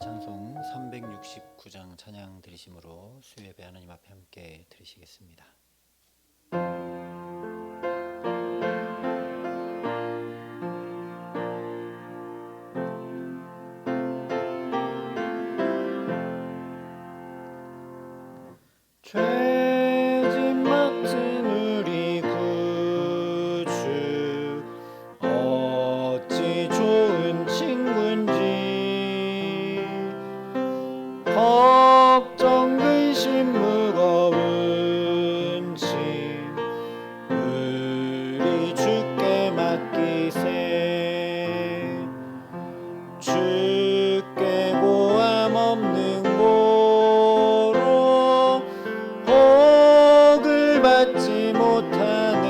찬송 369장 찬양 드리심으로 수요예배 하나님 앞에 함께 드리시겠습니다. 죄짐 맡은 우리 구주 어찌 좋은 친구인지 걱정 근심 무거운 짐 우리 주께 맡기세. 주께 고함 없는 고로 복을 받지 못하네.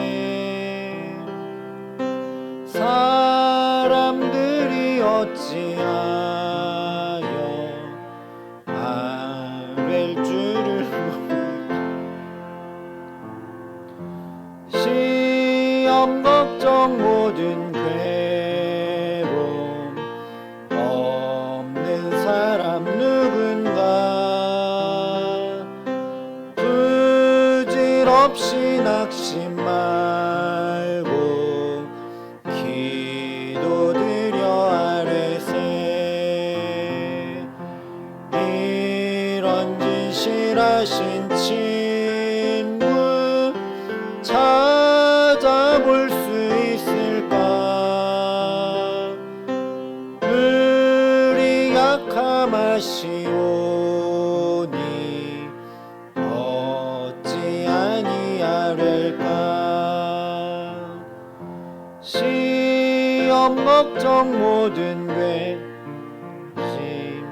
사람들이 어찌하여 아랠 줄을 시험 걱정 모든 괴로움 없는 사람 누군가. 부질없이 낙심 말고 기도드려 아뢰세. 이런 진실하신 친구 찾아볼 수 있을까. 우리 약함하시오니 어찌 아니하릴까. 시험 걱정 모든 괴심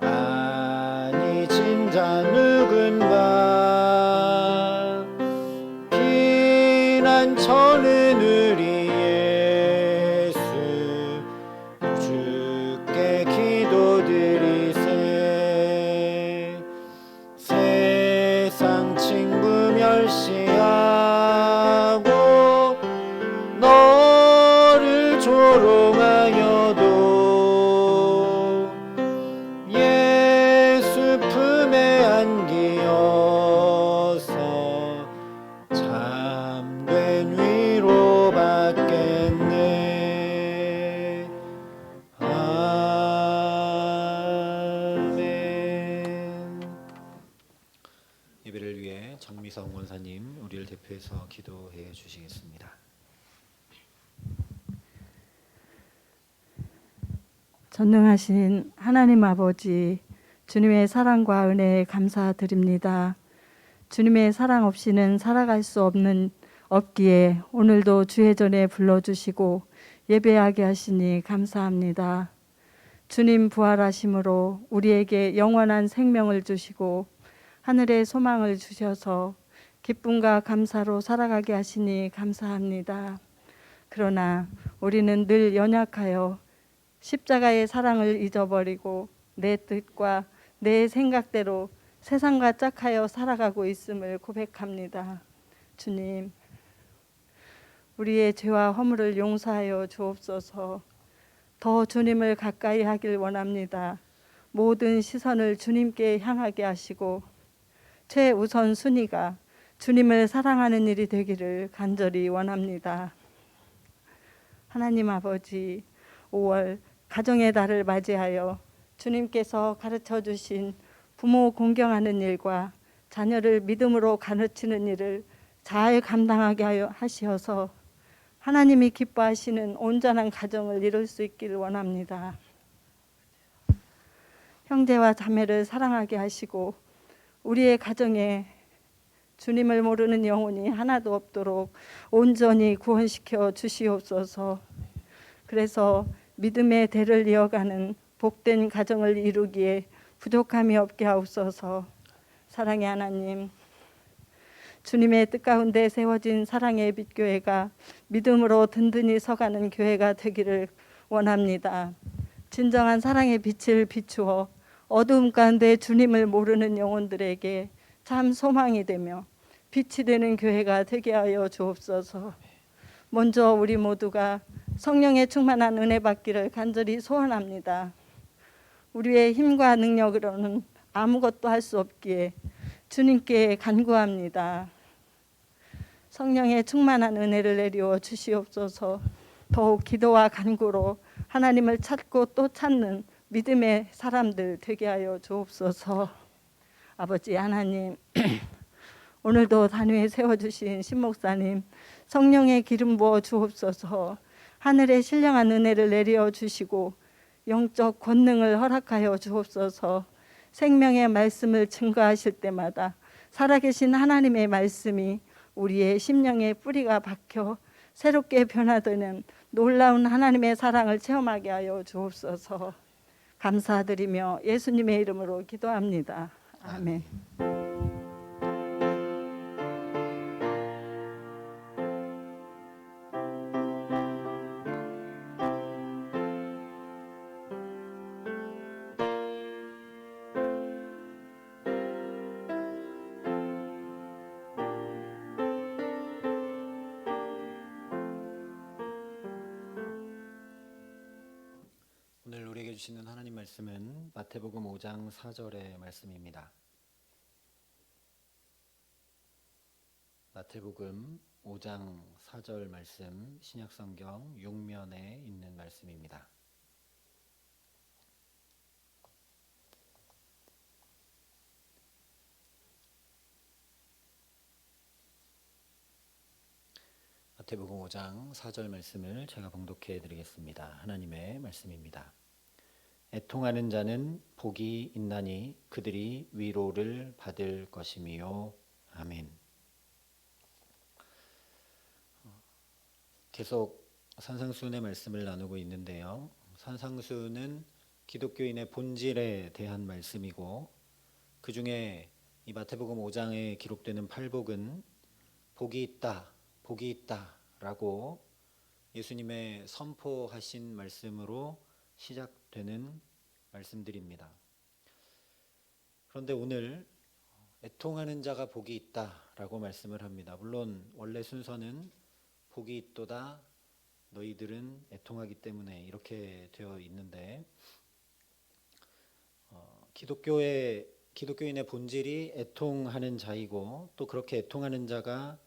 아니 진자 누군가. 피난처는 우리 예수 주께 기도드리세. 세상 친구 멸시하고 너를 조롱하여도 예수 품에 안기어서 참된 위로 받겠네. 아멘. 예배를 위해 정미성 원사님 우리를 대표해서 기도해 주시겠습니다. 전능하신 하나님 아버지, 주님의 사랑과 은혜에 감사드립니다. 주님의 사랑 없이는 살아갈 수 없기에 오늘도 주의 전에 불러주시고 예배하게 하시니 감사합니다. 주님 부활하심으로 우리에게 영원한 생명을 주시고 하늘의 소망을 주셔서 기쁨과 감사로 살아가게 하시니 감사합니다. 그러나 우리는 늘 연약하여 십자가의 사랑을 잊어버리고 내 뜻과 내 생각대로 세상과 짝하여 살아가고 있음을 고백합니다. 주님, 우리의 죄와 허물을 용서하여 주옵소서. 더 주님을 가까이 하길 원합니다. 모든 시선을 주님께 향하게 하시고 최우선 순위가 주님을 사랑하는 일이 되기를 간절히 원합니다. 하나님 아버지, 5월 가정의 달을 맞이하여 주님께서 가르쳐 주신 부모 공경하는 일과 자녀를 믿음으로 가르치는 일을 잘 감당하게 하시어서 하나님이 기뻐하시는 온전한 가정을 이룰 수 있기를 원합니다. 형제와 자매를 사랑하게 하시고 우리의 가정에 주님을 모르는 영혼이 하나도 없도록 온전히 구원시켜 주시옵소서. 그래서 믿음의 대를 이어가는 복된 가정을 이루기에 부족함이 없게 하옵소서. 사랑의 하나님, 주님의 뜻 가운데 세워진 사랑의 빛교회가 믿음으로 든든히 서가는 교회가 되기를 원합니다. 진정한 사랑의 빛을 비추어 어두움 가운데 주님을 모르는 영혼들에게 참 소망이 되며 빛이 되는 교회가 되게 하여 주옵소서. 먼저 우리 모두가 성령의 충만한 은혜 받기를 간절히 소원합니다. 우리의 힘과 능력으로는 아무것도 할 수 없기에 주님께 간구합니다. 성령의 충만한 은혜를 내리워 주시옵소서. 더욱 기도와 간구로 하나님을 찾고 또 찾는 믿음의 사람들 되게 하여 주옵소서. 아버지 하나님, 오늘도 단위에 세워주신 신목사님 성령의 기름 부어 주옵소서. 하늘의 신령한 은혜를 내려 주시고 영적 권능을 허락하여 주옵소서. 생명의 말씀을 증거하실 때마다 살아계신 하나님의 말씀이 우리의 심령에 뿌리가 박혀 새롭게 변화되는 놀라운 하나님의 사랑을 체험하게 하여 주옵소서. 감사드리며 예수님의 이름으로 기도합니다. 아멘. 오늘 우리에게 주시는 하나님 말씀은 마태복음 5장 4절의 말씀입니다. 마태복음 5장 4절 말씀, 신약성경 6면에 있는 말씀입니다. 마태복음 5장 4절 말씀을 제가 봉독해 드리겠습니다. 하나님의 말씀입니다. 애통하는 자는 복이 있나니 그들이 위로를 받을 것이미요. 아멘. 계속 산상수훈의 말씀을 나누고 있는데요. 산상수훈은 기독교인의 본질에 대한 말씀이고, 그 중에 이 마태복음 5장에 기록되는 팔복은 복이 있다, 복이 있다 라고 예수님의 선포하신 말씀으로 시작되는 말씀들입니다. 그런데 오늘 애통하는 자가 복이 있다라고 말씀을 합니다. 물론 원래 순서는 복이 있도다 너희들은 애통하기 때문에 이렇게 되어 있는데, 기독교인의 본질이 애통하는 자이고, 또 그렇게 애통하는 자가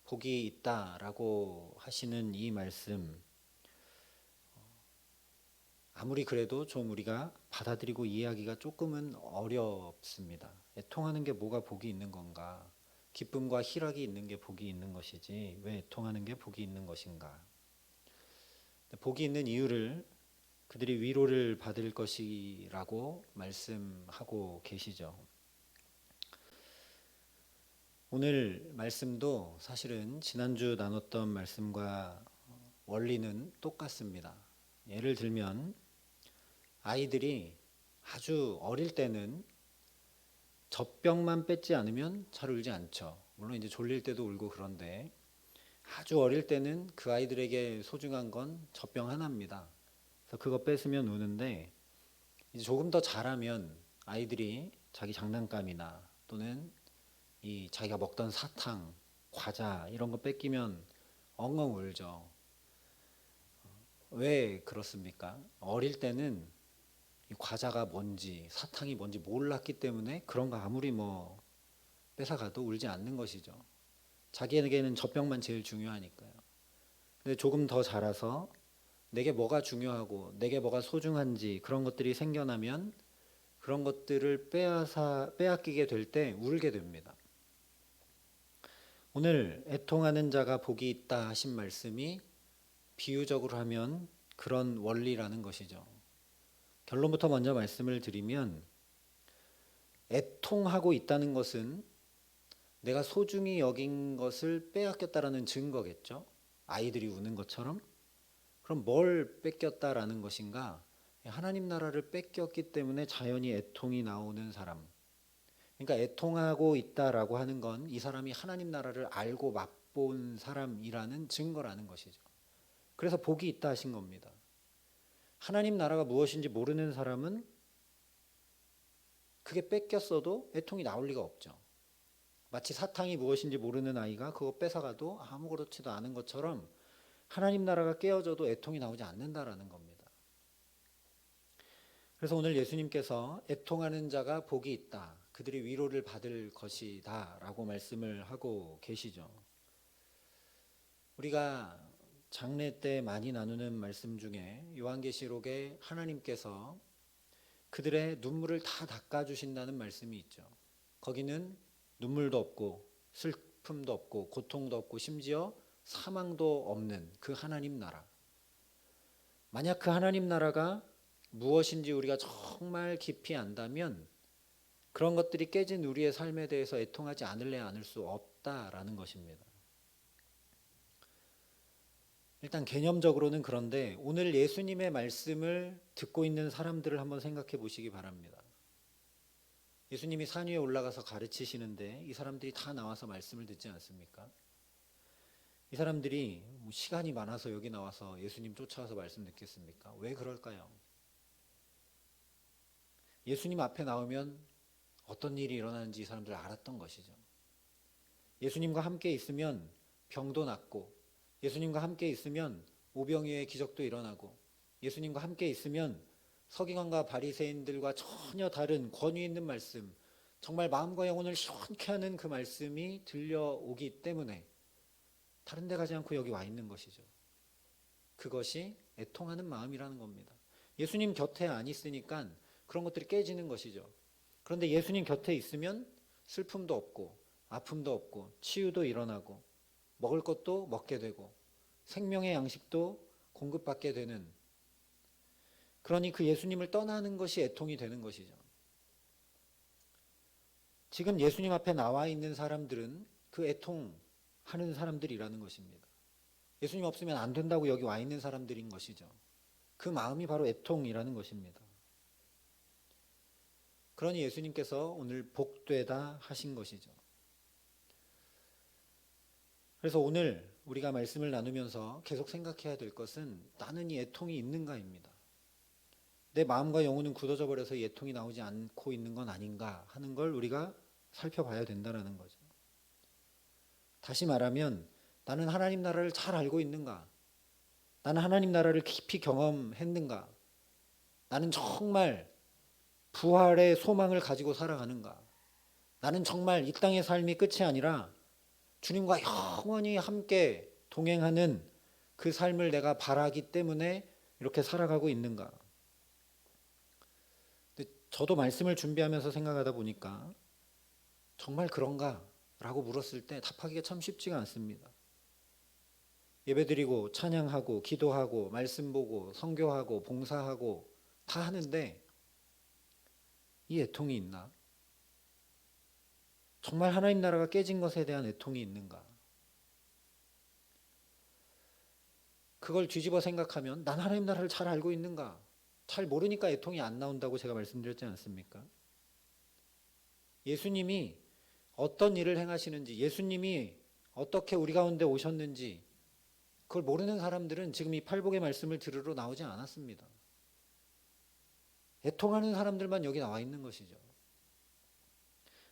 복이 있다라고 하시는 이 말씀, 아무리 그래도 좀 우리가 받아들이고 이해하기가 조금은 어렵습니다. 애통하는 게 뭐가 복이 있는 건가? 기쁨과 희락이 있는 게 복이 있는 것이지 왜 애통하는 게 복이 있는 것인가? 복이 있는 이유를 그들이 위로를 받을 것이라고 말씀하고 계시죠. 오늘 말씀도 사실은 지난주 나눴던 말씀과 원리는 똑같습니다. 예를 들면 아이들이 아주 어릴 때는 젖병만 뺏지 않으면 잘 울지 않죠. 물론 이제 졸릴 때도 울고 그런데 아주 어릴 때는 그 아이들에게 소중한 건 젖병 하나입니다. 그래서 그거 뺏으면 우는데, 이제 조금 더 자라면 아이들이 자기 장난감이나 또는 이 자기가 먹던 사탕, 과자 이런 거 뺏기면 엉엉 울죠. 왜 그렇습니까? 어릴 때는 이 과자가 뭔지 사탕이 뭔지 몰랐기 때문에 그런 거 아무리 뭐 뺏어가도 울지 않는 것이죠. 자기에게는 젖병만 제일 중요하니까요. 근데 조금 더 자라서 내게 뭐가 중요하고 내게 뭐가 소중한지 그런 것들이 생겨나면 그런 것들을 빼앗기게 될 때 울게 됩니다. 오늘 애통하는 자가 복이 있다 하신 말씀이 비유적으로 하면 그런 원리라는 것이죠. 결론부터 먼저 말씀을 드리면, 애통하고 있다는 것은 내가 소중히 여긴 것을 빼앗겼다라는 증거겠죠. 아이들이 우는 것처럼. 그럼 뭘 뺏겼다라는 것인가? 하나님 나라를 뺏겼기 때문에 자연히 애통이 나오는 사람. 그러니까 애통하고 있다라고 하는 건 이 사람이 하나님 나라를 알고 맛본 사람이라는 증거라는 것이죠. 그래서 복이 있다 하신 겁니다. 하나님 나라가 무엇인지 모르는 사람은 그게 뺏겼어도 애통이 나올 리가 없죠. 마치 사탕이 무엇인지 모르는 아이가 그거 뺏어가도 아무렇지도 않은 것처럼 하나님 나라가 깨어져도 애통이 나오지 않는다라는 겁니다. 그래서 오늘 예수님께서 애통하는 자가 복이 있다. 그들이 위로를 받을 것이다 라고 말씀을 하고 계시죠. 우리가 장례 때 많이 나누는 말씀 중에 요한계시록에 하나님께서 그들의 눈물을 다 닦아주신다는 말씀이 있죠. 거기는 눈물도 없고 슬픔도 없고 고통도 없고 심지어 사망도 없는 그 하나님 나라. 만약 그 하나님 나라가 무엇인지 우리가 정말 깊이 안다면 그런 것들이 깨진 우리의 삶에 대해서 애통하지 않을래야 않을 수 없다라는 것입니다. 일단 개념적으로는 그런데 오늘 예수님의 말씀을 듣고 있는 사람들을 한번 생각해 보시기 바랍니다. 예수님이 산 위에 올라가서 가르치시는데 이 사람들이 다 나와서 말씀을 듣지 않습니까? 이 사람들이 시간이 많아서 여기 나와서 예수님 쫓아와서 말씀 듣겠습니까? 왜 그럴까요? 예수님 앞에 나오면 어떤 일이 일어나는지 이 사람들 알았던 것이죠. 예수님과 함께 있으면 병도 낫고 예수님과 함께 있으면 오병이어의 기적도 일어나고 예수님과 함께 있으면 서기관과 바리새인들과 전혀 다른 권위 있는 말씀, 정말 마음과 영혼을 시원케 하는 그 말씀이 들려오기 때문에 다른 데 가지 않고 여기 와 있는 것이죠. 그것이 애통하는 마음이라는 겁니다. 예수님 곁에 안 있으니까 그런 것들이 깨지는 것이죠. 그런데 예수님 곁에 있으면 슬픔도 없고 아픔도 없고 치유도 일어나고 먹을 것도 먹게 되고 생명의 양식도 공급받게 되는, 그러니 그 예수님을 떠나는 것이 애통이 되는 것이죠. 지금 예수님 앞에 나와 있는 사람들은 그 애통하는 사람들이라는 것입니다. 예수님 없으면 안 된다고 여기 와 있는 사람들인 것이죠. 그 마음이 바로 애통이라는 것입니다. 그러니 예수님께서 오늘 복되다 하신 것이죠. 그래서 오늘 우리가 말씀을 나누면서 계속 생각해야 될 것은 나는 이 애통이 있는가입니다. 내 마음과 영혼은 굳어져 버려서 이 애통이 나오지 않고 있는 건 아닌가 하는 걸 우리가 살펴봐야 된다는 거죠. 다시 말하면 나는 하나님 나라를 잘 알고 있는가? 나는 하나님 나라를 깊이 경험했는가? 나는 정말 부활의 소망을 가지고 살아가는가? 나는 정말 이 땅의 삶이 끝이 아니라 주님과 영원히 함께 동행하는 그 삶을 내가 바라기 때문에 이렇게 살아가고 있는가? 근데 저도 말씀을 준비하면서 생각하다 보니까 정말 그런가? 라고 물었을 때 답하기가 참 쉽지가 않습니다. 예배드리고 찬양하고 기도하고 말씀 보고 선교하고 봉사하고 다 하는데 이 애통이 있나? 정말 하나님 나라가 깨진 것에 대한 애통이 있는가? 그걸 뒤집어 생각하면 난 하나님 나라를 잘 알고 있는가? 잘 모르니까 애통이 안 나온다고 제가 말씀드렸지 않습니까? 예수님이 어떤 일을 행하시는지, 예수님이 어떻게 우리 가운데 오셨는지 그걸 모르는 사람들은 지금 이 팔복의 말씀을 들으러 나오지 않았습니다. 애통하는 사람들만 여기 나와 있는 것이죠.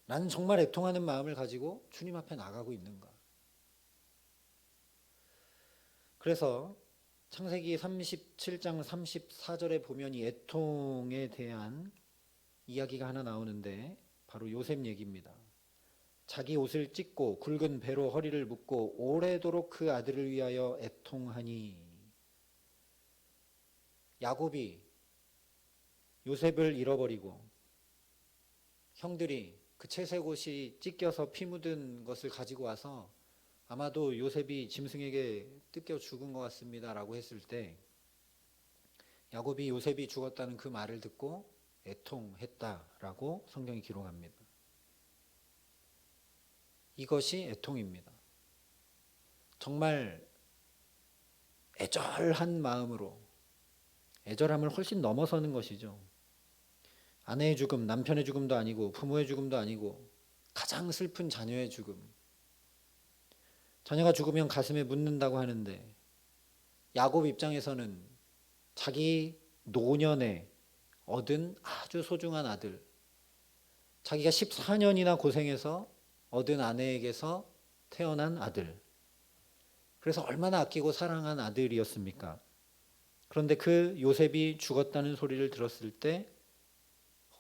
나는 정말 애통하는 마음을 가지고 주님 앞에 나가고 있는가? 그래서 창세기 37장 34절에 보면 이 애통에 대한 이야기가 하나 나오는데 바로 요셉 얘기입니다. 자기 옷을 찢고 굵은 배로 허리를 묶고 오래도록 그 아들을 위하여 애통하니. 야곱이 요셉을 잃어버리고 형들이 그 채색 옷이 찢겨서 피 묻은 것을 가지고 와서 아마도 요셉이 짐승에게 뜯겨 죽은 것 같습니다 라고 했을 때 야곱이 요셉이 죽었다는 그 말을 듣고 애통했다라고 성경이 기록합니다. 이것이 애통입니다. 정말 애절한 마음으로, 애절함을 훨씬 넘어서는 것이죠. 아내의 죽음, 남편의 죽음도 아니고 부모의 죽음도 아니고 가장 슬픈 자녀의 죽음. 자녀가 죽으면 가슴에 묻는다고 하는데 야곱 입장에서는 자기 노년에 얻은 아주 소중한 아들, 자기가 14년이나 고생해서 얻은 아내에게서 태어난 아들, 그래서 얼마나 아끼고 사랑한 아들이었습니까? 그런데 그 요셉이 죽었다는 소리를 들었을 때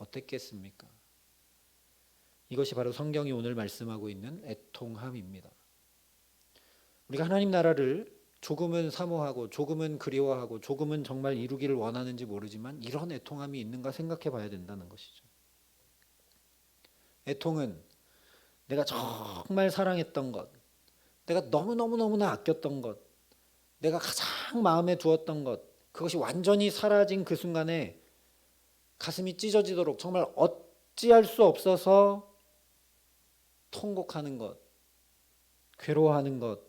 어땠겠습니까? 이것이 바로 성경이 오늘 말씀하고 있는 애통함입니다. 우리가 하나님 나라를 조금은 사모하고 조금은 그리워하고 조금은 정말 이루기를 원하는지 모르지만 이런 애통함이 있는가 생각해 봐야 된다는 것이죠. 애통은 내가 정말 사랑했던 것, 내가 너무너무너무나 아꼈던 것, 내가 가장 마음에 두었던 것, 그것이 완전히 사라진 그 순간에 가슴이 찢어지도록 정말 어찌할 수 없어서 통곡하는 것, 괴로워하는 것,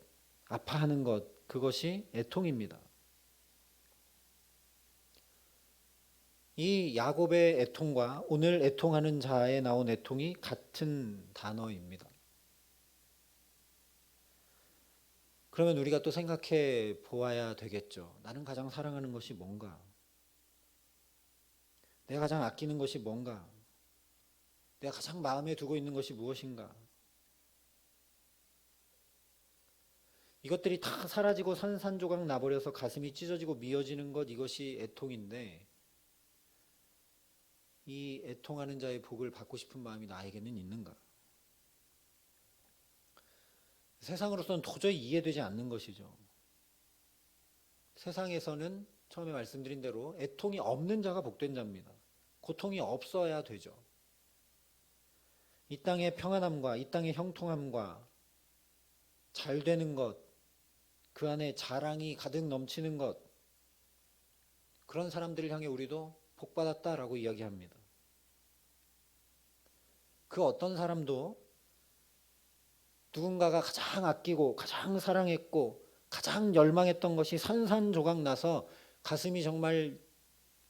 아파하는 것, 그것이 애통입니다. 이 야곱의 애통과 오늘 애통하는 자에 나온 애통이 같은 단어입니다. 그러면 우리가 또 생각해 보아야 되겠죠. 나는 가장 사랑하는 것이 뭔가? 내가 가장 아끼는 것이 뭔가? 내가 가장 마음에 두고 있는 것이 무엇인가? 이것들이 다 사라지고 산산조각 나버려서 가슴이 찢어지고 미어지는 것, 이것이 애통인데 이 애통하는 자의 복을 받고 싶은 마음이 나에게는 있는가? 세상으로서는 도저히 이해되지 않는 것이죠. 세상에서는 처음에 말씀드린 대로 애통이 없는 자가 복된 자입니다. 고통이 없어야 되죠. 이 땅의 평안함과 이 땅의 형통함과 잘 되는 것, 그 안에 자랑이 가득 넘치는 것, 그런 사람들을 향해 우리도 복받았다라고 이야기합니다. 그 어떤 사람도 누군가가 가장 아끼고 가장 사랑했고 가장 열망했던 것이 산산조각 나서 가슴이 정말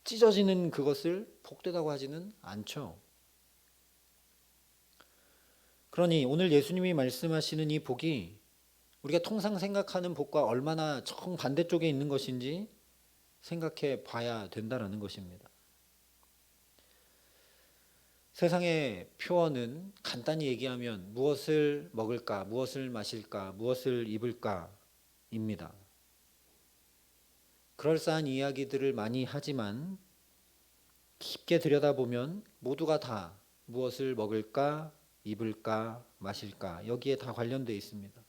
찢어지는 그것을 복되다고 하지는 않죠. 그러니 오늘 예수님이 말씀하시는 이 복이 우리가 통상 생각하는 복과 얼마나 정반대쪽에 있는 것인지 생각해 봐야 된다는 것입니다. 세상의 표현은 간단히 얘기하면 무엇을 먹을까, 무엇을 마실까, 무엇을 입을까입니다. 그럴싸한 이야기들을 많이 하지만 깊게 들여다보면 모두가 다 무엇을 먹을까, 입을까, 마실까 여기에 다 관련되어 있습니다.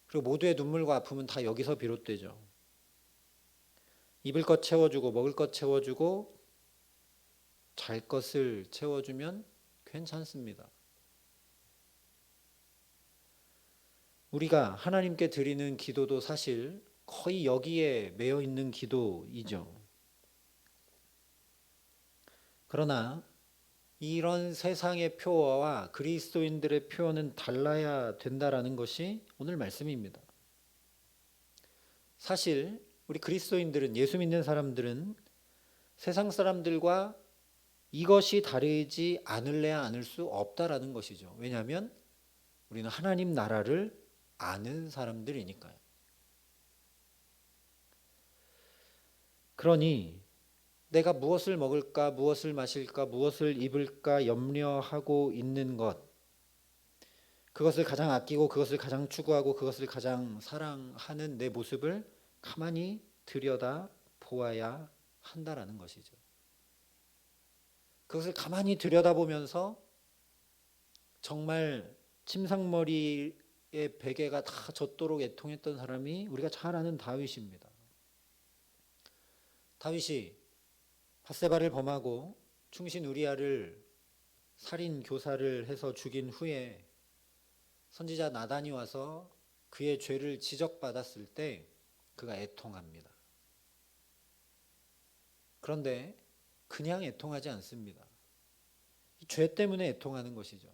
그리고 모두의 눈물과 아픔은 다 여기서 비롯되죠. 입을 것 채워주고 먹을 것 채워주고 잘 것을 채워주면 괜찮습니다. 우리가 하나님께 드리는 기도도 사실 거의 여기에 매여 있는 기도이죠. 그러나 이런 세상의 표어와 그리스도인들의 표현은 달라야 된다라는 것이 오늘 말씀입니다. 사실 우리 그리스도인들은, 예수 믿는 사람들은 세상 사람들과 이것이 다르지 않을래야 않을 수 없다라는 것이죠. 왜냐하면 우리는 하나님 나라를 아는 사람들이니까요. 그러니 내가 무엇을 먹을까, 무엇을 마실까, 무엇을 입을까 염려하고 있는 것, 그것을 가장 아끼고 그것을 가장 추구하고 그것을 가장 사랑하는 내 모습을 가만히 들여다 보아야 한다라는 것이죠. 그것을 가만히 들여다보면서 정말 침상머리의 베개가 다 젖도록 애통했던 사람이 우리가 잘 아는 다윗입니다. 다윗이 밧세바를 범하고 충신 우리아를 살인 교사를 해서 죽인 후에 선지자 나단이 와서 그의 죄를 지적받았을 때 그가 애통합니다. 그런데 그냥 애통하지 않습니다. 이 죄 때문에 애통하는 것이죠.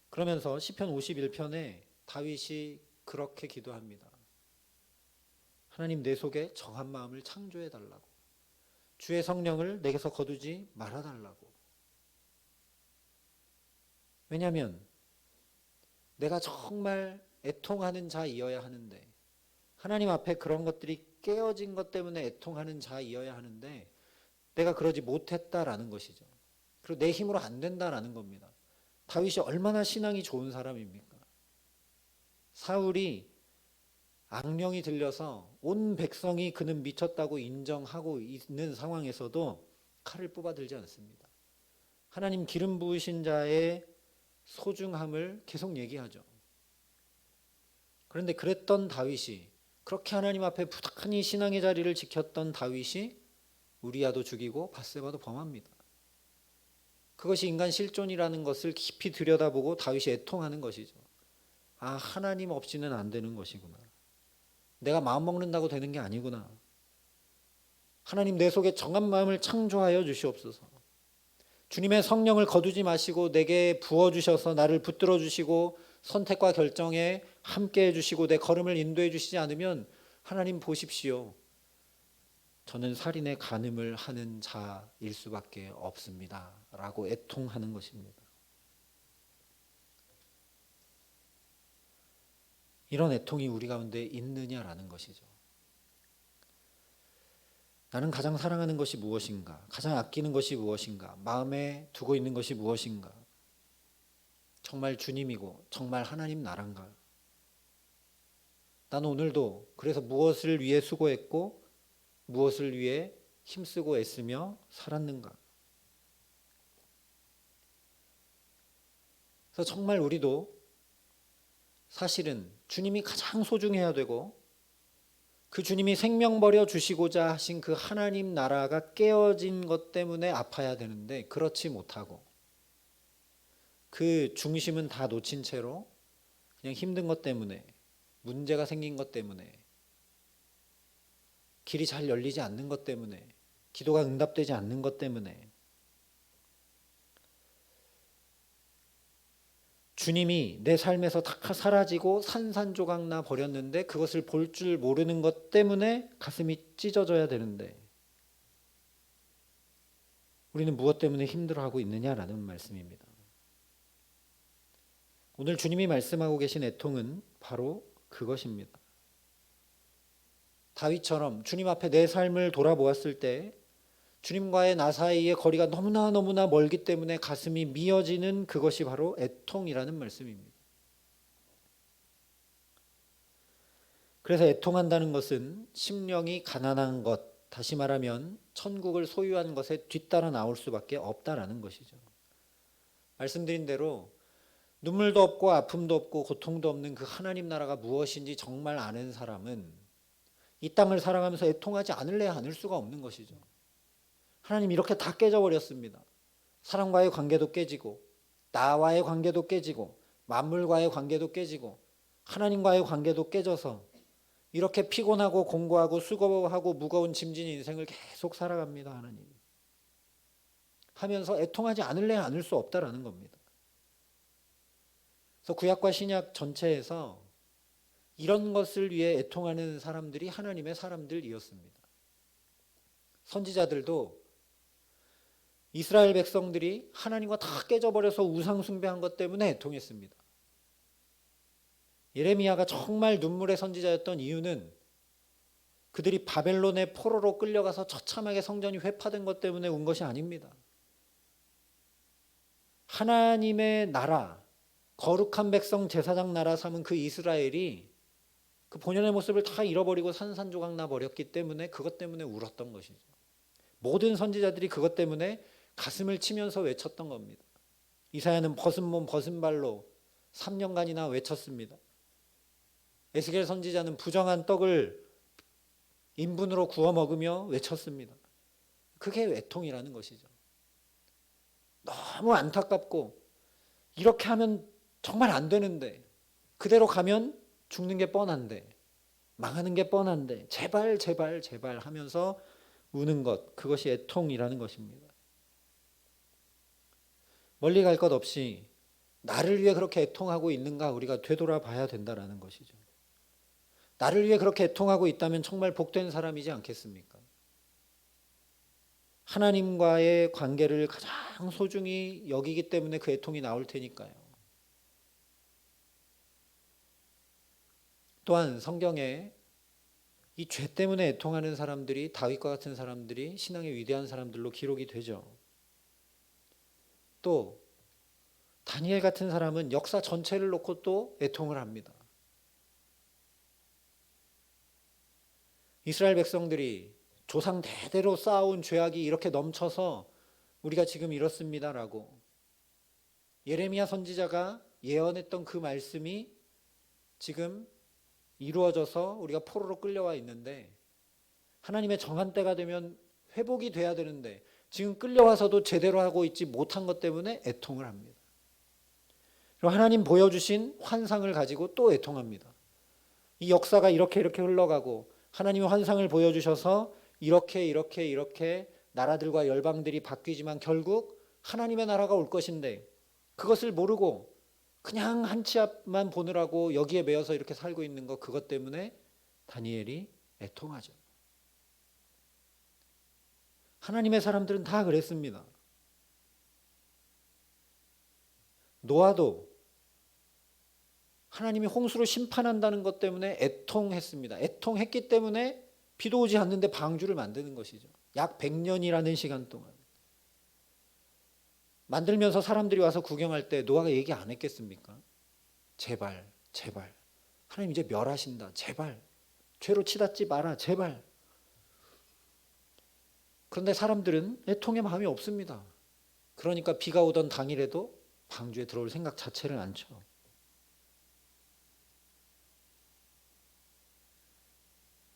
그러면서 시편 51편에 다윗이 그렇게 기도합니다. 하나님, 내 속에 정한 마음을 창조해 달라고. 주의 성령을 내게서 거두지 말아 달라고. 왜냐하면 내가 정말 애통하는 자이어야 하는데, 하나님 앞에 그런 것들이 깨어진 것 때문에 애통하는 자이어야 하는데 내가 그러지 못했다라는 것이죠. 그리고 내 힘으로 안 된다라는 겁니다. 다윗이 얼마나 신앙이 좋은 사람입니까? 사울이 악령이 들려서 온 백성이 그는 미쳤다고 인정하고 있는 상황에서도 칼을 뽑아들지 않습니다. 하나님 기름 부으신 자의 소중함을 계속 얘기하죠. 그런데 그랬던 다윗이, 그렇게 하나님 앞에 부단히 신앙의 자리를 지켰던 다윗이 우리야도 죽이고 밧세바도 범합니다. 그것이 인간 실존이라는 것을 깊이 들여다보고 다윗이 애통하는 것이죠. 아, 하나님 없이는 안 되는 것이구나. 내가 마음 먹는다고 되는 게 아니구나. 하나님, 내 속에 정한 마음을 창조하여 주시옵소서. 주님의 성령을 거두지 마시고 내게 부어주셔서 나를 붙들어 주시고 선택과 결정에 함께 해주시고 내 걸음을 인도해 주시지 않으면 하나님 보십시오. 저는 살인의 간음을 하는 자일 수밖에 없습니다. 라고 애통하는 것입니다. 이런 애통이 우리 가운데 있느냐라는 것이죠. 나는 가장 사랑하는 것이 무엇인가? 가장 아끼는 것이 무엇인가? 마음에 두고 있는 것이 무엇인가? 정말 주님이고 정말 하나님 나란가? 나는 오늘도 그래서 무엇을 위해 수고했고 무엇을 위해 힘쓰고 애쓰며 살았는가? 그래서 정말 우리도 사실은 주님이 가장 소중해야 되고 그 주님이 생명 버려 주시고자 하신 그 하나님 나라가 깨어진 것 때문에 아파야 되는데 그렇지 못하고 그 중심은 다 놓친 채로 그냥 힘든 것 때문에, 문제가 생긴 것 때문에, 길이 잘 열리지 않는 것 때문에, 기도가 응답되지 않는 것 때문에 주님이 내 삶에서 다 사라지고 산산조각 나 버렸는데 그것을 볼 줄 모르는 것 때문에 가슴이 찢어져야 되는데 우리는 무엇 때문에 힘들어하고 있느냐라는 말씀입니다. 오늘 주님이 말씀하고 계신 애통은 바로 그것입니다. 다윗처럼 주님 앞에 내 삶을 돌아보았을 때 주님과의 나 사이의 거리가 너무나 멀기 때문에 가슴이 미어지는 그것이 바로 애통이라는 말씀입니다. 그래서 애통한다는 것은 심령이 가난한 것, 다시 말하면 천국을 소유한 것에 뒤따라 나올 수밖에 없다라는 것이죠. 말씀드린 대로 눈물도 없고 아픔도 없고 고통도 없는 그 하나님 나라가 무엇인지 정말 아는 사람은 이 땅을 살아가면서 애통하지 않을 수가 없는 것이죠. 하나님 이렇게 다 깨져버렸습니다. 사람과의 관계도 깨지고 나와의 관계도 깨지고 만물과의 관계도 깨지고 하나님과의 관계도 깨져서 이렇게 피곤하고 공고하고 수고하고 무거운 짐진 인생을 계속 살아갑니다. 하나님 하면서 애통하지 않을 수 없다라는 겁니다. 그래서 구약과 신약 전체에서 이런 것을 위해 애통하는 사람들이 하나님의 사람들이었습니다. 선지자들도 이스라엘 백성들이 하나님과 다 깨져버려서 우상 숭배한 것 때문에 애통했습니다. 예레미야가 정말 눈물의 선지자였던 이유는 그들이 바벨론의 포로로 끌려가서 처참하게 성전이 회파된 것 때문에 운 것이 아닙니다. 하나님의 나라, 거룩한 백성 제사장 나라 삼은 그 이스라엘이 그 본연의 모습을 다 잃어버리고 산산조각 나 버렸기 때문에 그것 때문에 울었던 것이죠. 모든 선지자들이 그것 때문에 가슴을 치면서 외쳤던 겁니다. 이사야는 벗은 몸 벗은 발로 3년간이나 외쳤습니다. 에스겔 선지자는 부정한 떡을 인분으로 구워 먹으며 외쳤습니다. 그게 애통이라는 것이죠. 너무 안타깝고 이렇게 하면 정말 안 되는데 그대로 가면 죽는 게 뻔한데 망하는 게 뻔한데 제발 하면서 우는 것, 그것이 애통이라는 것입니다. 멀리 갈 것 없이 나를 위해 그렇게 애통하고 있는가 우리가 되돌아봐야 된다는 것이죠. 나를 위해 그렇게 애통하고 있다면 정말 복된 사람이지 않겠습니까? 하나님과의 관계를 가장 소중히 여기기 때문에 그 애통이 나올 테니까요. 또한 성경에 이 죄 때문에 애통하는 사람들이 다윗과 같은 사람들이 신앙의 위대한 사람들로 기록이 되죠. 또 다니엘 같은 사람은 역사 전체를 놓고 또 애통을 합니다. 이스라엘 백성들이 조상 대대로 쌓아온 죄악이 이렇게 넘쳐서 우리가 지금 이렇습니다라고 예레미야 선지자가 예언했던 그 말씀이 지금 이루어져서 우리가 포로로 끌려와 있는데 하나님의 정한 때가 되면 회복이 돼야 되는데 지금 끌려와서도 제대로 하고 있지 못한 것 때문에 애통을 합니다. 그리고 하나님 보여주신 환상을 가지고 또 애통합니다. 이 역사가 이렇게 흘러가고 하나님의 환상을 보여주셔서 이렇게 나라들과 열방들이 바뀌지만 결국 하나님의 나라가 올 것인데 그것을 모르고 그냥 한 치 앞만 보느라고 여기에 매여서 이렇게 살고 있는 것, 그것 때문에 다니엘이 애통하죠. 하나님의 사람들은 다 그랬습니다. 노아도 하나님이 홍수로 심판한다는 것 때문에 애통했습니다. 애통했기 때문에 비도 오지 않는데 방주를 만드는 것이죠. 약 100년이라는 시간 동안. 만들면서 사람들이 와서 구경할 때 노아가 얘기 안 했겠습니까? 제발, 제발. 하나님 이제 멸하신다. 제발. 죄로 치닫지 마라. 제발. 그런데 사람들은 애통의 마음이 없습니다. 그러니까 비가 오던 당일에도 방주에 들어올 생각 자체를 안 쳐.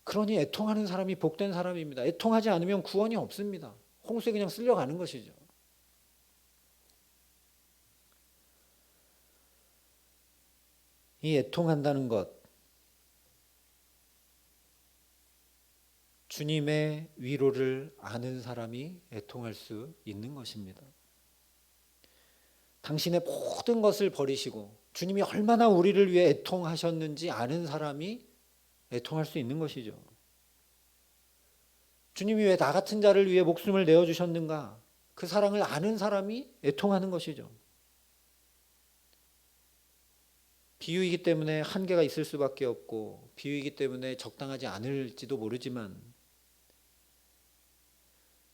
그러니 애통하는 사람이 복된 사람입니다. 애통하지 않으면 구원이 없습니다. 홍수에 그냥 쓸려가는 것이죠. 이 애통한다는 것, 주님의 위로를 아는 사람이 애통할 수 있는 것입니다. 당신의 모든 것을 버리시고 주님이 얼마나 우리를 위해 애통하셨는지 아는 사람이 애통할 수 있는 것이죠. 주님이 왜 나 같은 자를 위해 목숨을 내어주셨는가? 그 사랑을 아는 사람이 애통하는 것이죠. 비유이기 때문에 한계가 있을 수밖에 없고 비유이기 때문에 적당하지 않을지도 모르지만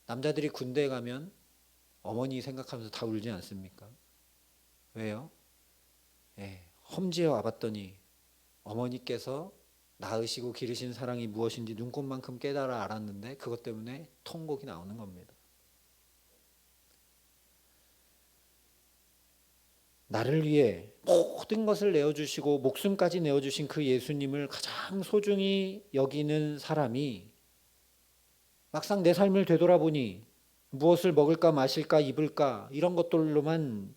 남자들이 군대에 가면 어머니 생각하면서 다 울지 않습니까? 왜요? 험지에 와봤더니 어머니께서 낳으시고 기르신 사랑이 무엇인지 눈꽃만큼 깨달아 알았는데 그것 때문에 통곡이 나오는 겁니다. 나를 위해 모든 것을 내어주시고 목숨까지 내어주신 그 예수님을 가장 소중히 여기는 사람이 막상 내 삶을 되돌아보니 무엇을 먹을까 마실까 입을까 이런 것들로만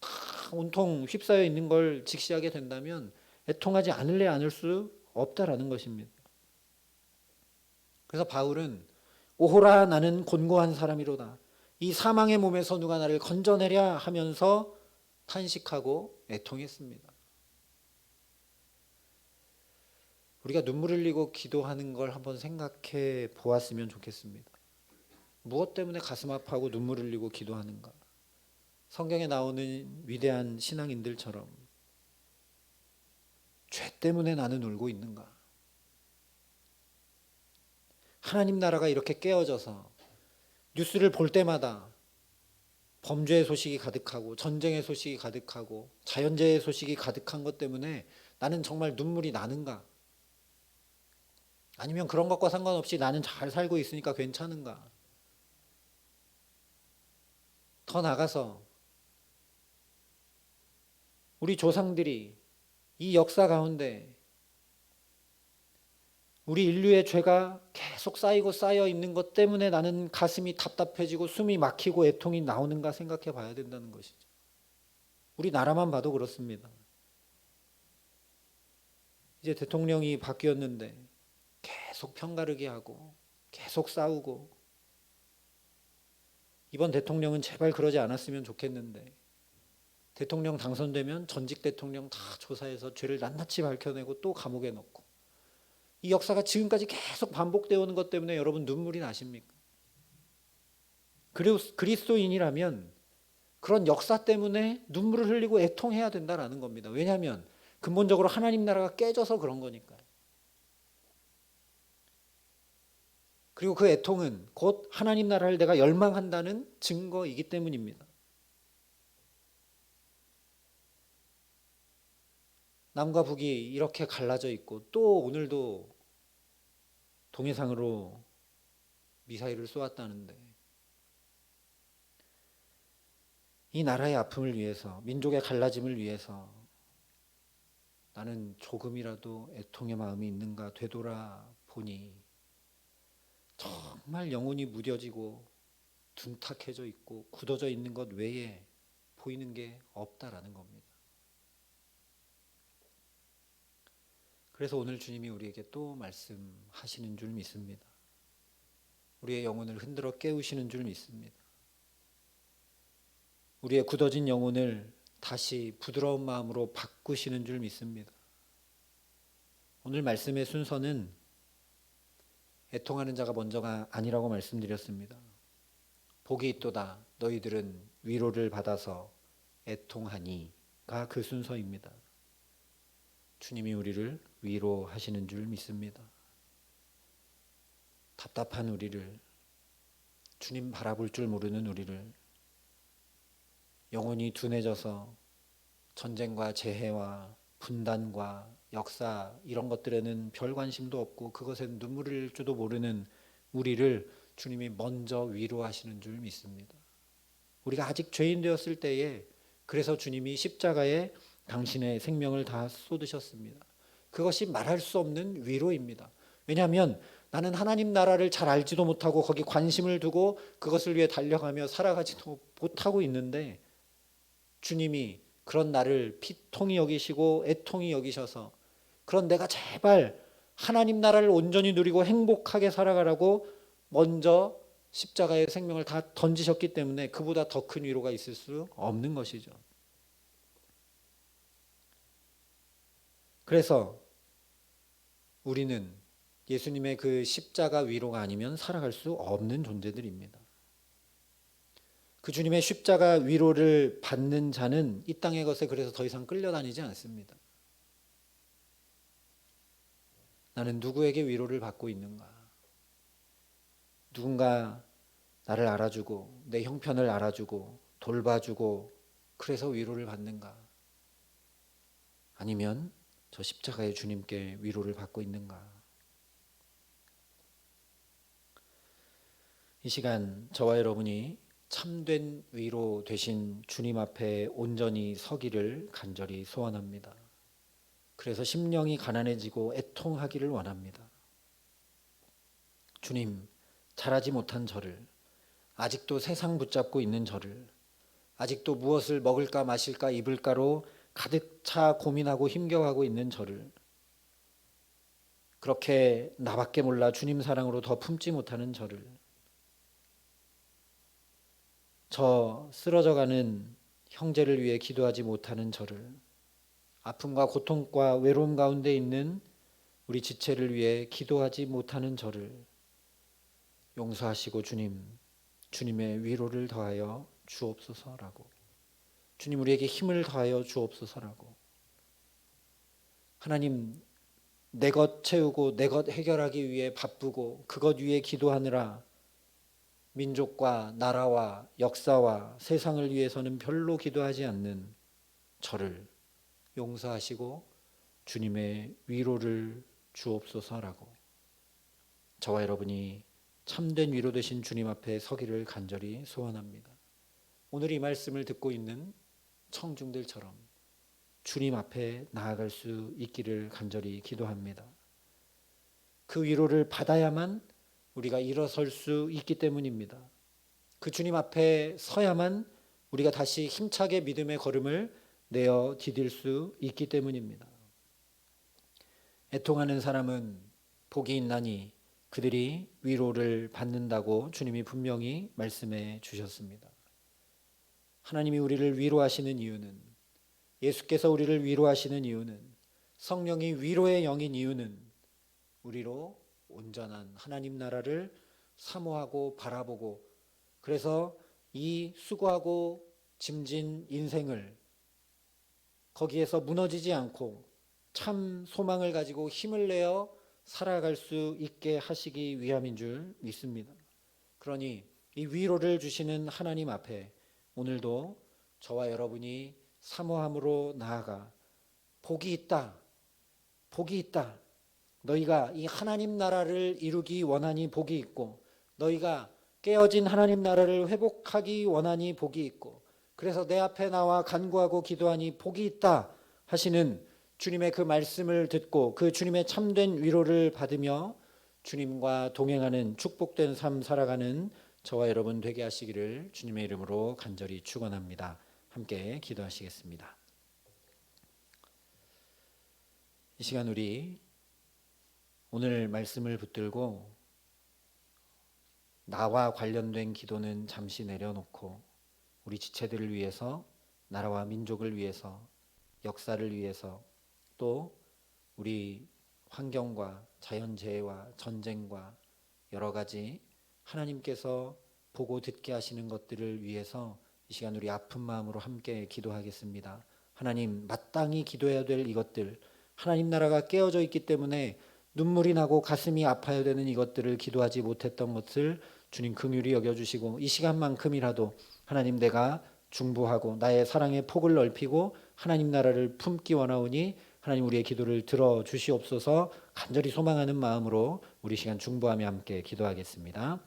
다 온통 휩싸여 있는 걸 직시하게 된다면 애통하지 않을래 않을 수 없다라는 것입니다. 그래서 바울은 오호라 나는 곤고한 사람이로다. 이 사망의 몸에서 누가 나를 건져내랴 하면서 탄식하고 애통했습니다. 우리가 눈물 흘리고 기도하는 걸 한번 생각해 보았으면 좋겠습니다. 무엇 때문에 가슴 아파하고 눈물 흘리고 기도하는가? 성경에 나오는 위대한 신앙인들처럼 죄 때문에 나는 울고 있는가? 하나님 나라가 이렇게 깨어져서 뉴스를 볼 때마다 범죄의 소식이 가득하고 전쟁의 소식이 가득하고 자연재해의 소식이 가득한 것 때문에 나는 정말 눈물이 나는가? 아니면 그런 것과 상관없이 나는 잘 살고 있으니까 괜찮은가? 더 나가서 우리 조상들이 이 역사 가운데 우리 인류의 죄가 계속 쌓이고 쌓여 있는 것 때문에 나는 가슴이 답답해지고 숨이 막히고 애통이 나오는가 생각해 봐야 된다는 것이죠. 우리 나라만 봐도 그렇습니다. 이제 대통령이 바뀌었는데 계속 편가르기 하고 계속 싸우고 이번 대통령은 제발 그러지 않았으면 좋겠는데 대통령 당선되면 전직 대통령 다 조사해서 죄를 낱낱이 밝혀내고 또 감옥에 넣고 이 역사가 지금까지 계속 반복되어 오는 것 때문에 여러분 눈물이 나십니까? 그리스도인이라면 그런 역사 때문에 눈물을 흘리고 애통해야 된다는 겁니다. 왜냐하면 근본적으로 하나님 나라가 깨져서 그런 거니까요. 그리고 그 애통은 곧 하나님 나라를 내가 열망한다는 증거이기 때문입니다. 남과 북이 이렇게 갈라져 있고 또 오늘도 동해상으로 미사일을 쏘았다는데, 이 나라의 아픔을 위해서, 민족의 갈라짐을 위해서 나는 조금이라도 애통의 마음이 있는가 되돌아보니 정말 영혼이 무뎌지고 둔탁해져 있고 굳어져 있는 것 외에 보이는 게 없다라는 겁니다. 그래서 오늘 주님이 우리에게 또 말씀하시는 줄 믿습니다. 우리의 영혼을 흔들어 깨우시는 줄 믿습니다. 우리의 굳어진 영혼을 다시 부드러운 마음으로 바꾸시는 줄 믿습니다. 오늘 말씀의 순서는 애통하는 자가 먼저가 아니라고 말씀드렸습니다. 복이 있도다 너희들은 위로를 받아서 애통하니가 그 순서입니다. 주님이 우리를 위로하시는 줄 믿습니다. 답답한 우리를, 주님 바라볼 줄 모르는 우리를, 영혼이 둔해져서 전쟁과 재해와 분단과 역사 이런 것들에는 별 관심도 없고 그것에 눈물을 흘릴 줄도 모르는 우리를 주님이 먼저 위로하시는 줄 믿습니다. 우리가 아직 죄인 되었을 때에 그래서 주님이 십자가에 당신의 생명을 다 쏟으셨습니다. 그것이 말할 수 없는 위로입니다. 왜냐하면 나는 하나님 나라를 잘 알지도 못하고 거기 관심을 두고 그것을 위해 달려가며 살아가지도 못하고 있는데 주님이 그런 나를 피통이 여기시고 애통이 여기셔서 그런 내가 제발 하나님 나라를 온전히 누리고 행복하게 살아가라고 먼저 십자가의 생명을 다 던지셨기 때문에 그보다 더 큰 위로가 있을 수 없는 것이죠. 그래서 우리는 예수님의 그 십자가 위로가 아니면 살아갈 수 없는 존재들입니다. 그 주님의 십자가 위로를 받는 자는 이 땅의 것에 그래서 더 이상 끌려다니지 않습니다. 나는 누구에게 위로를 받고 있는가? 누군가 나를 알아주고 내 형편을 알아주고 돌봐주고 그래서 위로를 받는가? 아니면 저 십자가의 주님께 위로를 받고 있는가? 이 시간 저와 여러분이 참된 위로 되신 주님 앞에 온전히 서기를 간절히 소원합니다. 그래서 심령이 가난해지고 애통하기를 원합니다. 주님, 자라지 못한 저를, 아직도 세상 붙잡고 있는 저를, 아직도 무엇을 먹을까 마실까 입을까로 가득 차 고민하고 힘겨워하고 있는 저를, 그렇게 나밖에 몰라 주님 사랑으로 더 품지 못하는 저를, 저 쓰러져가는 형제를 위해 기도하지 못하는 저를, 아픔과 고통과 외로움 가운데 있는 우리 지체를 위해 기도하지 못하는 저를 용서하시고 주님의 위로를 더하여 주옵소서라고, 주님 우리에게 힘을 더하여 주옵소서라고, 하나님 내 것 채우고 내 것 해결하기 위해 바쁘고 그것 위해 기도하느라 민족과 나라와 역사와 세상을 위해서는 별로 기도하지 않는 저를 용서하시고 주님의 위로를 주옵소서라고, 저와 여러분이 참된 위로 되신 주님 앞에 서기를 간절히 소원합니다. 오늘 이 말씀을 듣고 있는 청중들처럼 주님 앞에 나아갈 수 있기를 간절히 기도합니다. 그 위로를 받아야만 우리가 일어설 수 있기 때문입니다. 그 주님 앞에 서야만 우리가 다시 힘차게 믿음의 걸음을 내어 디딜 수 있기 때문입니다. 애통하는 사람은 복이 있나니 그들이 위로를 받는다고 주님이 분명히 말씀해 주셨습니다. 하나님이 우리를 위로하시는 이유는, 예수께서 우리를 위로하시는 이유는, 성령이 위로의 영인 이유는 우리로 온전한 하나님 나라를 사모하고 바라보고, 그래서 이 수고하고 짐진 인생을 거기에서 무너지지 않고 참 소망을 가지고 힘을 내어 살아갈 수 있게 하시기 위함인 줄 믿습니다. 그러니 이 위로를 주시는 하나님 앞에 오늘도 저와 여러분이 사모함으로 나아가 복이 있다, 복이 있다, 너희가 이 하나님 나라를 이루기 원하니 복이 있고 너희가 깨어진 하나님 나라를 회복하기 원하니 복이 있고 그래서 내 앞에 나와 간구하고 기도하니 복이 있다 하시는 주님의 그 말씀을 듣고 그 주님의 참된 위로를 받으며 주님과 동행하는 축복된 삶 살아가는 저와 여러분 되게 하시기를 주님의 이름으로 간절히 축원합니다. 함께 기도하시겠습니다. 이 시간 우리 오늘 말씀을 붙들고 나와 관련된 기도는 잠시 내려놓고 우리 지체들을 위해서, 나라와 민족을 위해서, 역사를 위해서, 또 우리 환경과 자연재해와 전쟁과 여러 가지 하나님께서 보고 듣게 하시는 것들을 위해서 이 시간 우리 아픈 마음으로 함께 기도하겠습니다. 하나님, 마땅히 기도해야 될 이것들, 하나님 나라가 깨어져 있기 때문에 눈물이 나고 가슴이 아파야 되는 이것들을 기도하지 못했던 것을 주님 긍휼히 여겨주시고 이 시간만큼이라도 하나님, 내가 중보하고 나의 사랑의 폭을 넓히고 하나님 나라를 품기 원하오니 하나님, 우리의 기도를 들어주시옵소서. 간절히 소망하는 마음으로 우리 시간 중보하며 함께 기도하겠습니다.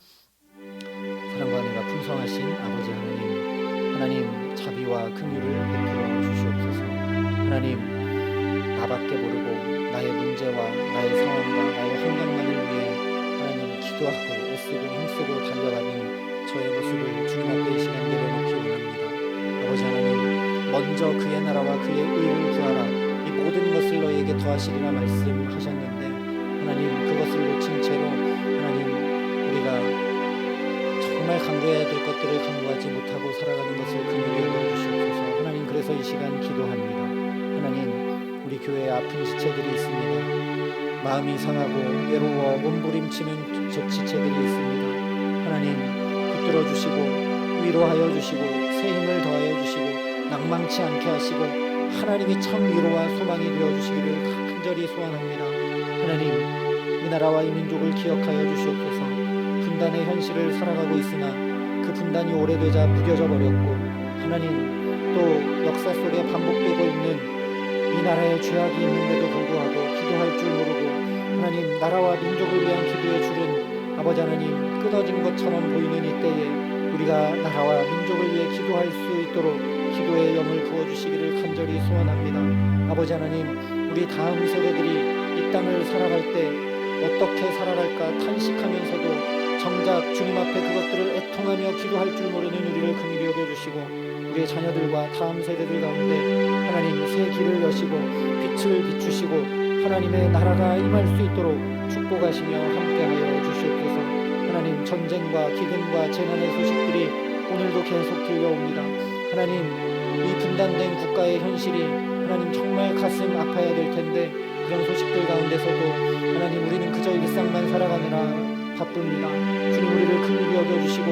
사랑과 은혜가 풍성하신 아버지 하나님, 하나님 자비와 긍휼을 베풀어 주시옵소서. 하나님, 나밖에 모르고 나의 문제와 나의 상황과 나의 환경만을 위해 하나님 기도하고 애쓰고 힘쓰고 달려가는 저의 모습을 주님 앞에 이 시간 내려놓기 원합니다. 아버지 하나님, 먼저 그의 나라와 그의 의를 구하라. 이 모든 것을 너희에게 더하시리라 말씀하셨는데 하나님, 그것을 놓친 채로 하나님, 우리가 정말 간구해야 될 것들을 간구하지 못하고 살아가는 것을 긍휼히 여겨주시옵소서. 하나님, 그래서 이 시간 기도합니다. 하나님, 우리 교회에 아픈 지체들이 있습니다. 마음이 상하고 외로워 몸부림치는 지체들이 있습니다. 하나님, 붙들어 주시고 위로하여 주시고 새 힘을 더하여 주시고 낭망치 않게 하시고 하나님이 참 위로와 소망이 되어 주시기를 간절히 소원합니다. 하나님, 이 나라와 이 민족을 기억하여 주시옵소서. 분단의 현실을 살아가고 있으나 그 분단이 오래되자 무뎌져 버렸고 하나님, 또 역사 속에 반복되고 있는 이 나라에 죄악이 있는데도 불구하고 기도할 줄 모르고 하나님, 나라와 민족을 위한 기도의 줄은 아버지 하나님 끊어진 것처럼 보이는 이때에 우리가 나라와 민족을 위해 기도할 수 있도록 기도의 영을 부어주시기를 간절히 소원합니다. 아버지 하나님, 우리 다음 세대들이 이 땅을 살아갈 때 어떻게 살아갈까 탄식하면서도 정작 주님 앞에 그것들을 애통하며 기도할 줄 모르는 우리를 긍휼히 여겨주시고 우리의 자녀들과 다음 세대들 가운데 하나님 새 길을 여시고 빛을 비추시고 하나님의 나라가 임할 수 있도록 축복하시며 함께하여 주시옵소서. 하나님, 전쟁과 기근과 재난의 소식들이 오늘도 계속 들려옵니다. 하나님, 이 분단된 국가의 현실이 하나님 정말 가슴 아파야 될 텐데 그런 소식들 가운데서도 하나님, 우리는 그저 일상만 살아가느라 바쁩니다. 주님, 우리를 긍휼히 여겨주시고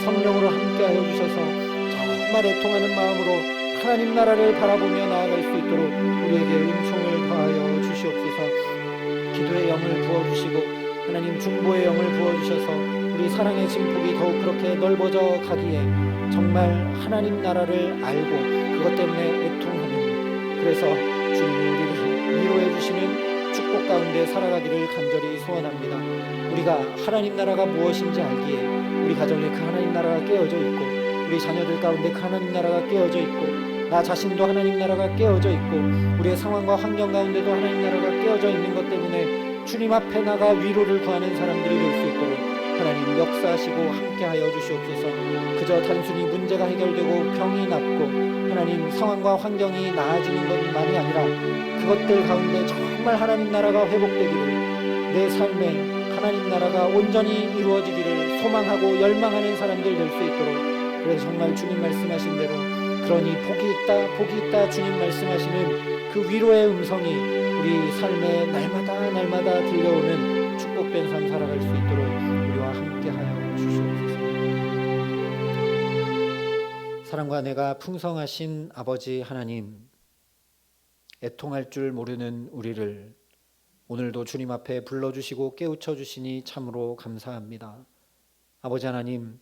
성령으로 함께하여 주셔서 정말 애통하는 마음으로 하나님 나라를 바라보며 나아갈 수 있도록 우리에게 은총을 더하여 주시옵소서. 기도의 영을 부어주시고 하나님 중보의 영을 부어주셔서 우리 사랑의 진폭이 더욱 그렇게 넓어져 가기에 정말 하나님 나라를 알고 그것 때문에 애통하는, 그래서 주님이 우리를 위로해 주시는 축복 가운데 살아가기를 간절히 소원합니다. 우리가 하나님 나라가 무엇인지 알기에 우리 가정에 그 하나님 나라가 깨어져 있고 우리 자녀들 가운데 그 하나님 나라가 깨어져 있고 나 자신도 하나님 나라가 깨어져 있고 우리의 상황과 환경 가운데도 하나님 나라가 깨어져 있는 것 때문에 주님 앞에 나가 위로를 구하는 사람들이 될 수 있도록 하나님 역사하시고 함께하여 주시옵소서. 그저 단순히 문제가 해결되고 병이 낫고 하나님 상황과 환경이 나아지는 것만이 아니라 그것들 가운데 정말 하나님 나라가 회복되기를, 내 삶에 하나님 나라가 온전히 이루어지기를 소망하고 열망하는 사람들 될 수 있도록, 그래서 정말 주님 말씀하신 대로 그러니 복이 있다 주님 말씀하시는 그 위로의 음성이 우리 삶에 날마다 들려오는 축복된 삶 살아갈 수 있도록 우리와 함께하여 주시옵소서. 사랑과 은혜가 풍성하신 아버지 하나님, 애통할 줄 모르는 우리를 오늘도 주님 앞에 불러주시고 깨우쳐 주시니 참으로 감사합니다. 아버지 하나님,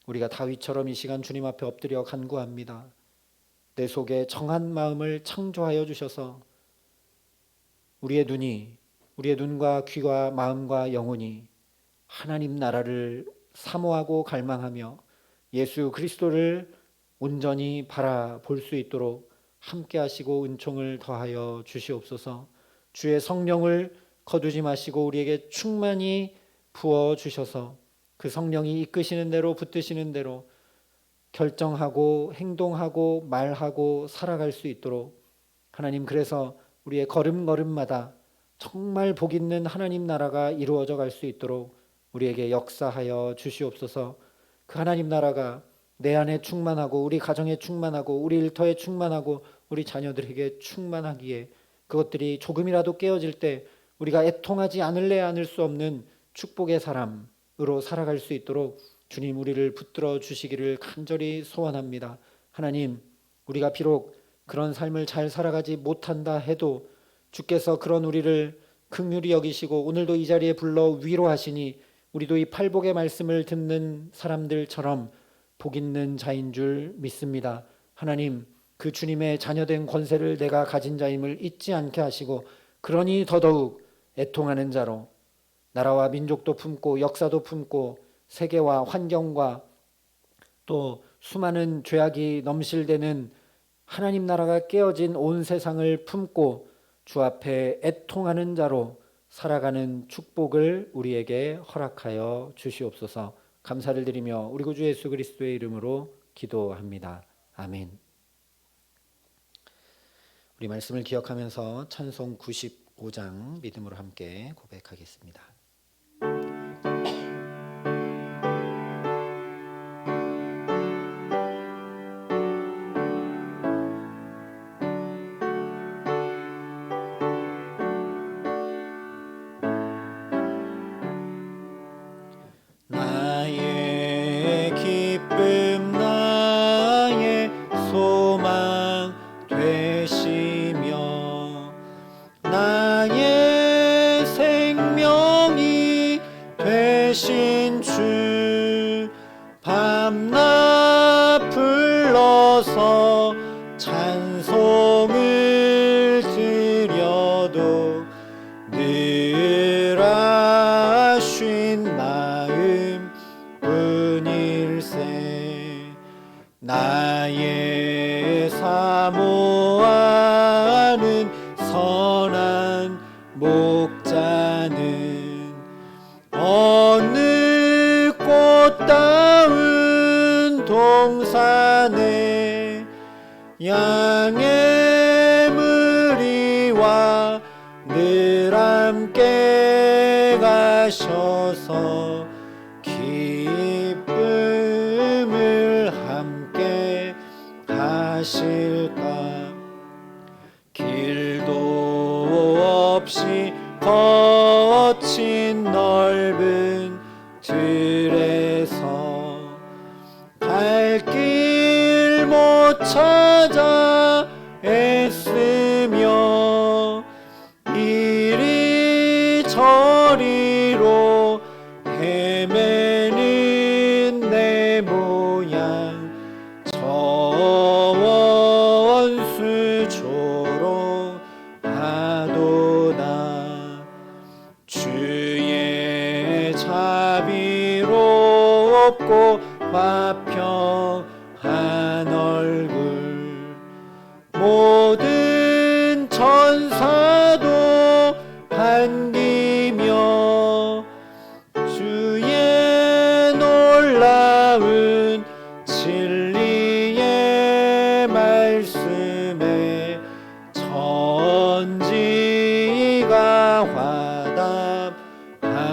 우리가 다윗처럼 이 시간 주님 앞에 엎드려 간구합니다. 내 속에 정한 마음을 창조하여 주셔서 우리의 눈과 귀와 마음과 영혼이 하나님 나라를 사모하고 갈망하며 예수 그리스도를 온전히 바라볼 수 있도록 함께 하시고 은총을 더하여 주시옵소서. 주의 성령을 거두지 마시고 우리에게 충만히 부어 주셔서 그 성령이 이끄시는 대로 붙드시는 대로 결정하고 행동하고 말하고 살아갈 수 있도록 하나님, 그래서 우리의 걸음걸음마다 정말 복 있는 하나님 나라가 이루어져 갈 수 있도록 우리에게 역사하여 주시옵소서. 그 하나님 나라가 내 안에 충만하고 우리 가정에 충만하고 우리 일터에 충만하고 우리 자녀들에게 충만하기에 그것들이 조금이라도 깨어질 때 우리가 애통하지 않을래 않을 수 없는 축복의 사람으로 살아갈 수 있도록 주님 우리를 붙들어 주시기를 간절히 소원합니다. 하나님, 우리가 비록 그런 삶을 잘 살아가지 못한다 해도 주께서 그런 우리를 긍휼히 여기시고 오늘도 이 자리에 불러 위로하시니 우리도 이 팔복의 말씀을 듣는 사람들처럼 복 있는 자인 줄 믿습니다. 하나님, 그 주님의 자녀된 권세를 내가 가진 자임을 잊지 않게 하시고 그러니 더더욱 애통하는 자로 나라와 민족도 품고 역사도 품고 세계와 환경과 또 수많은 죄악이 넘실대는 하나님 나라가 깨어진 온 세상을 품고 주 앞에 애통하는 자로 살아가는 축복을 우리에게 허락하여 주시옵소서. 감사를 드리며 우리 구주 예수 그리스도의 이름으로 기도합니다. 아멘. 우리 말씀을 기억하면서 찬송 95장 믿음으로 함께 고백하겠습니다. 나의 기쁨 나의 소망 되시며 나의 생명이 되신 주 밤낮 불러서 찬송을 드려도 늘 아신 마음 뿐일세. 나의 사모하는 선한 목자는 어느 꽃다운 동산에 양의 무리와 늘 함께 가셔서 기쁨을 함께 하실까. 길도 없이 거친 넓은 들에서 갈 길 못 찾아 애쓰며 이리 저리로 헤매는 내 모양 저 원수조로 하도다. 주의 자비롭고 화평한 얼굴 모든 천사도 반기며 주의 놀라운 진리의 말씀에 천지가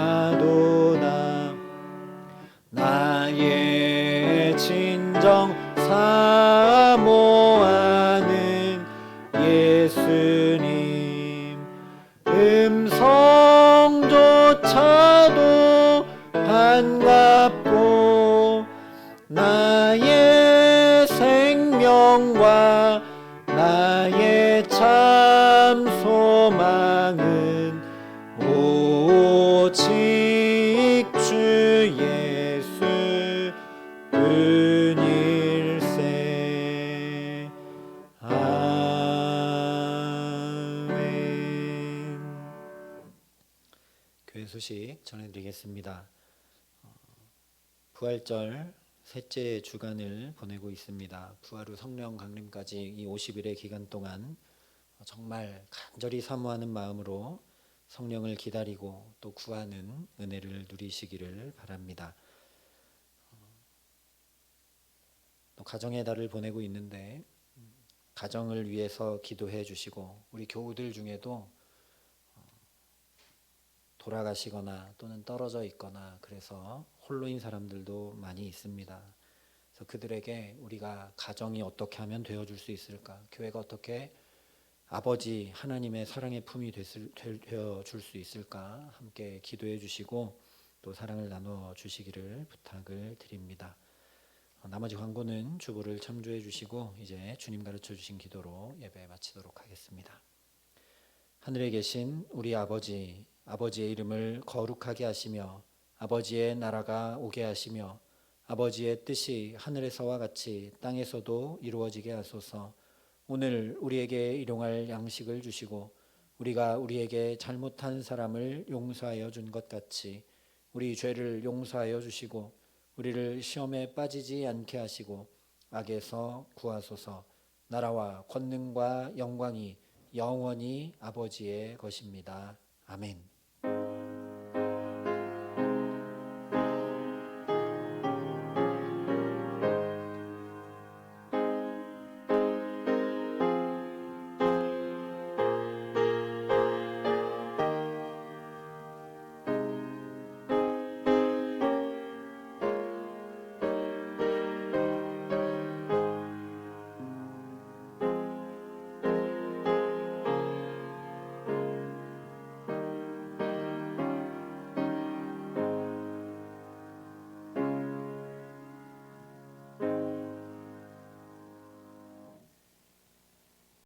화답하도다. 나의 진정 사모하는 예수님 음성조차도 반갑고 나의 생명과 나의 참 소망은 오직 주 예수 뿐일세. 아멘. 교회 소식 전해드리겠습니다. 부활절 셋째 주간을 보내고 있습니다. 부활 후 성령 강림까지 이 50일의 기간 동안 정말 간절히 사모하는 마음으로 성령을 기다리고 또 구하는 은혜를 누리시기를 바랍니다. 또 가정의 달을 보내고 있는데 가정을 위해서 기도해 주시고 우리 교우들 중에도 돌아가시거나 또는 떨어져 있거나 그래서 홀로인 사람들도 많이 있습니다. 그래서 그들에게 우리가 가정이 어떻게 하면 되어줄 수 있을까? 교회가 어떻게 아버지 하나님의 사랑의 품이 되어줄 수 있을까? 함께 기도해 주시고 또 사랑을 나눠 주시기를 부탁을 드립니다. 나머지 광고는 주보를 참조해 주시고 이제 주님 가르쳐 주신 기도로 예배 마치도록 하겠습니다. 하늘에 계신 우리 아버지, 아버지의 이름을 거룩하게 하시며 아버지의 나라가 오게 하시며 아버지의 뜻이 하늘에서와 같이 땅에서도 이루어지게 하소서. 오늘 우리에게 일용할 양식을 주시고 우리가 우리에게 잘못한 사람을 용서하여 준 것 같이 우리 죄를 용서하여 주시고 우리를 시험에 빠지지 않게 하시고 악에서 구하소서. 나라와 권능과 영광이 영원히 아버지의 것입니다. 아멘.